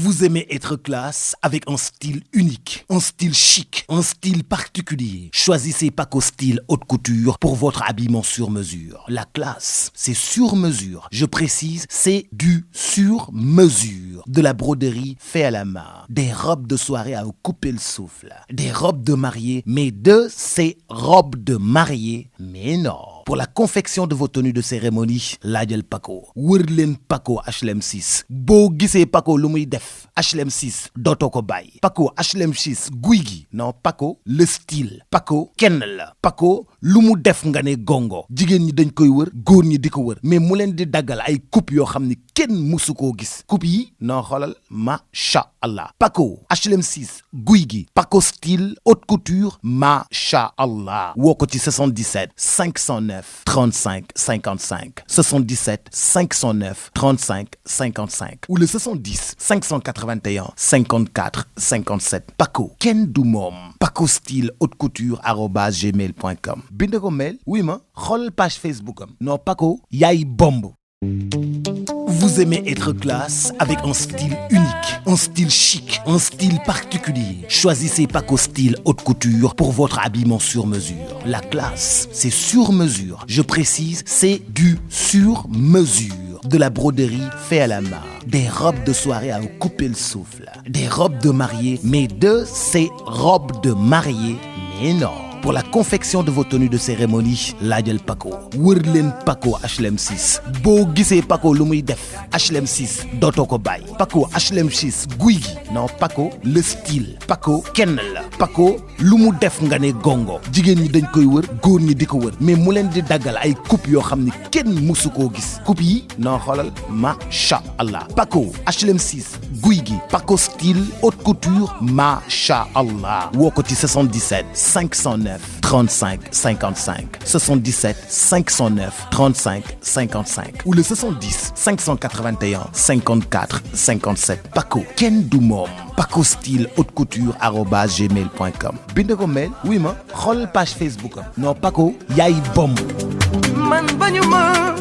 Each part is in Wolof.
Vous aimez être classe avec un style unique, un style chic, un style particulier. Choisissez Paco Style Haute Couture pour votre habillement sur mesure. La classe, c'est sur mesure. Je précise, c'est du sur mesure. De la broderie fait à la main. Des robes de soirée à vous couper le souffle. Des robes de mariée, mais de ces robes de mariée, mais non. Pour la confection de vos tenues de cérémonie, laajal Paco. wër leen Paco HLM 6. boo gisee Paco lu muy def HLM 6 dootoo ko bàyyi. Paco HLM 6 guy gi. Non, Paco le style. Paco kenn la. Paco lu mu def nga ne gongo. jigéen ñi dañ koy wër góor ñi di ko wër mais mu leen di daggal ay coupe yoo xam ni kenn musu koo gis. coupe yi non xoolal macha allah. Paco HLM 6 guy gi. Paco Style Haute Couture macha allah. woo ko ci 77 509 35 55 77 509 35 55 ou le 70 581 54 57. Paco kenn du moom. Paco Style Haute Couture @gmail.com. bind ko mail oui ma xool page Facebook am. non Paco yaay bomb. Vous aimez être classe avec un style unique, un style chic, un style particulier. Choisissez Paco Style Haute Couture pour votre habillement sur mesure. La classe, c'est sur mesure. Je précise, c'est du sur mesure. De la broderie fait à la main. Des robes de soirée à vous couper le souffle. Des robes de mariée, mais de ces robes de mariée, mais non. Pour la confection de vos tenues de cérémonie, laajal Paco. wër leen Paco HLM 6. boo gisee Paco lu muy def HLM 6 dootoo ko bàyyi. Paco HLM 6 guy gi. non, Paco le style. Paco kenn la. Paco lu mu def nga ne gongo. jigéen ñi dañ koy wër góor ñi di ko wër mais mu leen di daggal ay coupe yoo xam ni kenn musu koo gis. coupe yi non xoolal macha allah. Paco HLM 6 guy gi. Paco Style Haute Couture macha allah. woo ko ci 77 509 35 55 77 509 35 55 ou le 70 581 54 57. Paco kenn du moom. Paco Style Haute Couture @gmail.com. bind ko mail oui ma xool page Facebook am. non Paco yaay bomb. man bañuma.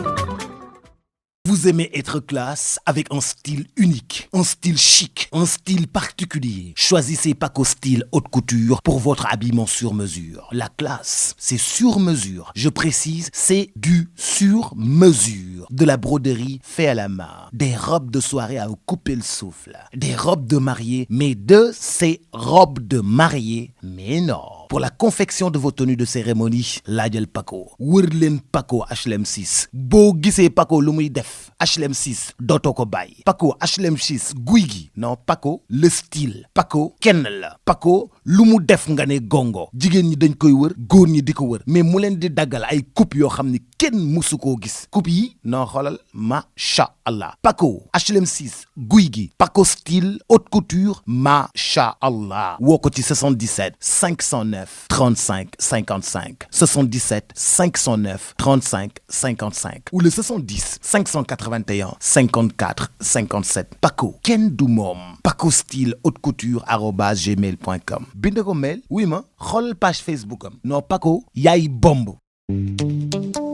Vous aimez être classe avec un style unique, un style chic, un style particulier. Choisissez Paco Style Haute Couture pour votre habillement sur mesure. La classe, c'est sur mesure. Je précise, c'est du sur mesure. De la broderie fait à la main. Des robes de soirée à vous couper le souffle. Des robes de mariée, mais de ces robes de mariée, mais non. Pour la confection de vos tenues de cérémonie, laajal Paco. wër leen Paco HLM 6. boo gisee Paco lu muy def HLM 6 dootoo ko bàyyi. Paco HLM 6 guy gi. non, Paco le style. Paco kenn la. Paco lu mu def nga ne gongo. jigéen ñi dañ koy wër góor ñi di ko wër mais mu leen di daggal ay coupe yoo xam ni kenn musu koo gis. coupe yi non xoolal macha allah. Paco HLM 6 guy gi. Paco Style Haute Couture macha allah. woo ko ci 77 509 35 55 77 509 35 55 ou le 70 581 54 57. Paco kenn du moom. Paco Style Haute Couture @gmail.com. bind ko mail oui ma xool page Facebook am. non Paco yaay bomb.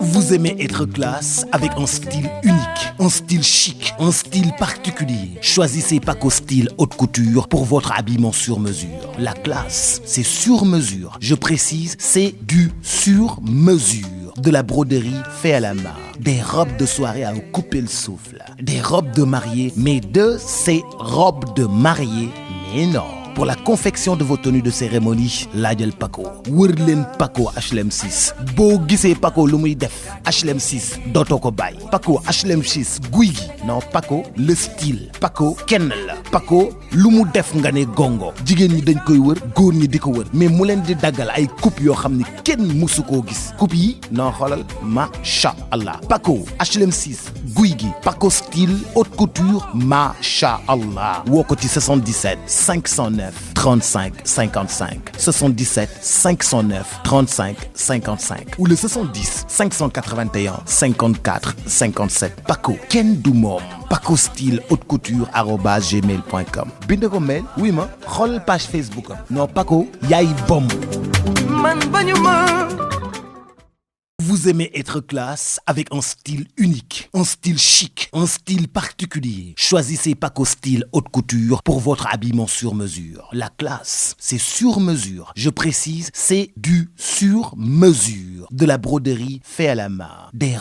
Vous aimez être classe avec un style unique, un style chic, un style particulier. Choisissez Paco Style Haute Couture pour votre habillement sur mesure. La classe, c'est sur mesure. Je précise, c'est du sur mesure. De la broderie fait à la main. Des robes de soirée à vous couper le souffle. Des robes de mariée, mais de ces robes de mariée, mais non. Pour la confection de vos tenues de cérémonie, laajal Paco. wër leen Paco HLM 6. boo gisee Paco lu muy def HLM 6 dootoo ko bàyyi. Paco HLM 6 guy gi. non, Paco le style. Paco kenn la. Paco lu mu def nga ne gongo. jigéen ñi dañ koy wër góor ñi di ko wër mais mu leen di daggal ay coupe yoo xam ni kenn musu koo gis. coupe yi non xoolal macha allah. Paco HLM 6 guy gi. Paco Style Haute Couture macha allah. woo ko ci 77 509 35 55 77 509 35 55 ou le 70 581 54 57. Paco kenn du moom. Paco Style Haute Couture @gmail.com. bind ko mail oui ma xool page Facebook am. non Paco yaay bomb. man bañuma. Vous aimez être classe avec un style unique, un style chic, un style particulier. Choisissez Paco Style Haute Couture pour votre habillement sur mesure. La classe, c'est sur mesure. Je précise, c'est du sur mesure. De la broderie fait à la main. Des